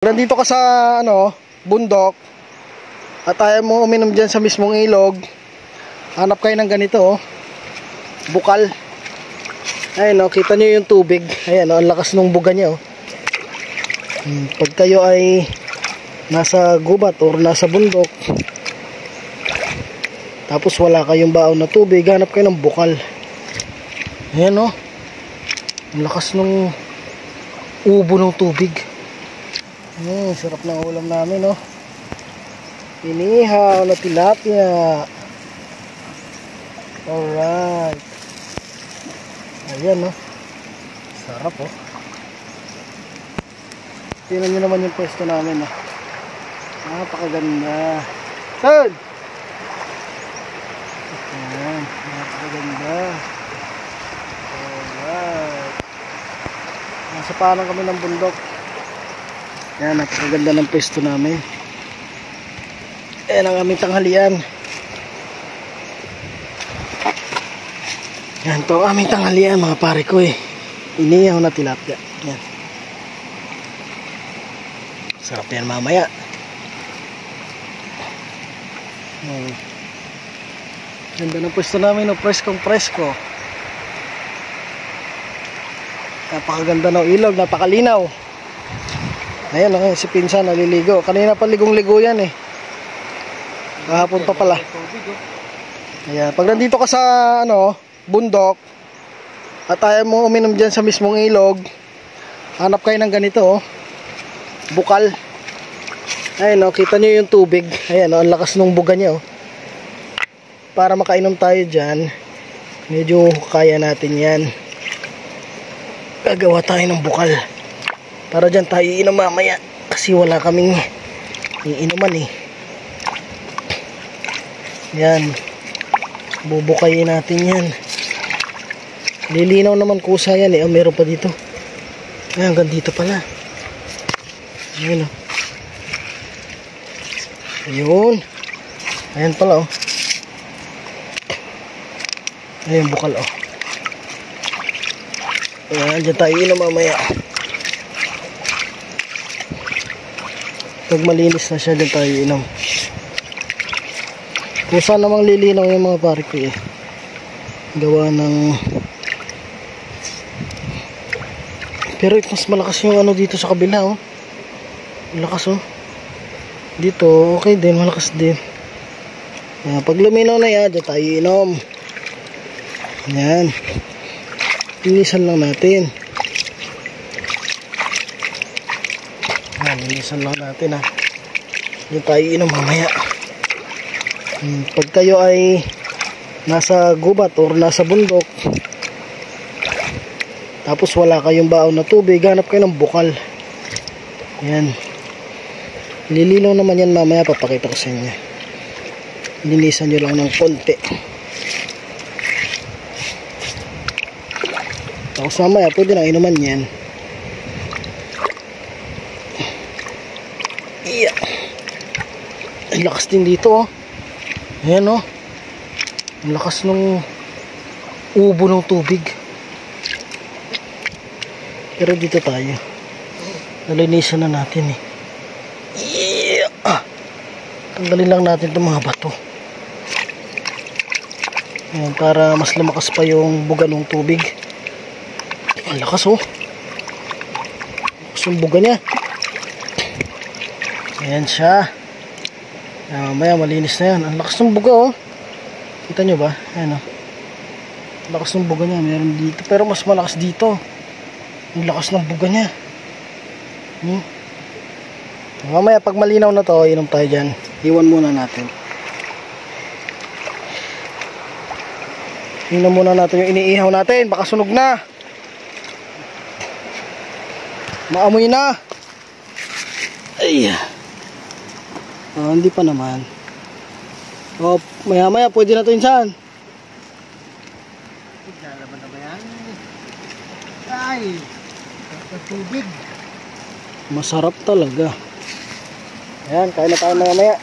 Nandito ka sa bundok at ayaw mo uminom dyan sa mismong ilog, hanap kayo ng ganito, bukal. Ayun, kita nyo yung tubig. Ayan, ang lakas ng buga niya. Pag kayo ay nasa gubat or nasa bundok, tapos wala kayong baon na tubig, hanap kayo ng bukal. Ayan, ang lakas ng ubo ng tubig. Sarap ng ulam namin, inihaw na tilapia. Alright. Ayan, sarap, tingnan nyo naman yung pwesto namin, napakaganda. Third! Ayan, napakaganda. Alright. Nasa parang kami ng bundok. Ayan, napakaganda ng pwesto namin. Ayan ang aming tanghalian. Yan to aming tanghalian, mga pare ko. Inihaw na tilapia. Yan. Sarap yan mamaya. Ganda ng pwesto namin, preskong presko. Napakaganda ng ilog, napakalinaw. Ayan, si Pinsan naliligo. Kanina pa ligong-ligo yan kahapon pa pala. Ayan, pag nandito ka sa bundok at ayaw mo uminom dyan sa mismong ilog, hanap kayo ng ganito, bukal. Ayan, kita nyo yung tubig. Ayan, ang lakas ng buga niya. Para makainom tayo dyan, medyo kaya natin yan. Gagawa tayo ng bukal para dyan tayo iinom mamaya, kasi wala kaming iinuman. Yan, bubukayin natin yan. Lilinaw naman kusa yan meron pa dito. Ayan, hanggang dito pala. Ayan, ayun. Ayan pala, ayan, bukal, ayan, dyan tayo iinom mamaya. Pag malinis na siya, dyan tayo inom. Kung saan namang lilinaw yung mga pare ko, gawa ng, pero mas malakas yung dito sa kabila, malakas, dito okay din, malakas din. Pag luminaw na yan, dyan tayo inom. Yan, linisan lang natin. Linisan lang natin, dyan tayo inom mamaya. Pag kayo ay nasa gubat or nasa bundok, tapos wala kayong baon na tubig, hanap kayo ng bukal. Yan, lilinaw naman yan mamaya, papakita ko sa inyo. Linisan nyo lang ng konti, tapos mamaya pwede na inuman yan. Yeah. Ang lakas din dito, ayan, ang lakas ng ubo ng tubig. Pero dito tayo, nalinisan na natin. Yeah. Tanggalin lang natin itong mga bato. Ayan, para mas lumakas pa yung buga ng tubig. Ang lakas, lakas yung buga niya. Ayan siya. Mamaya malinis na yan. Ang lakas ng buga, kita nyo ba? Ayan, ang lakas ng buga niya. Meron dito, pero mas malakas dito. Ang lakas ng buga niya. Mamaya pag malinaw na to, inom tayo dyan. Iwan muna natin. Inom muna natin yung iniihaw natin. Baka sunog na. Maamoy na. Ay, hindi pa naman. Maya maya pwede na ito insan. Lalaban na ba yan? Ay, tubig. Masarap talaga. Ayan, kain na tayo maya maya.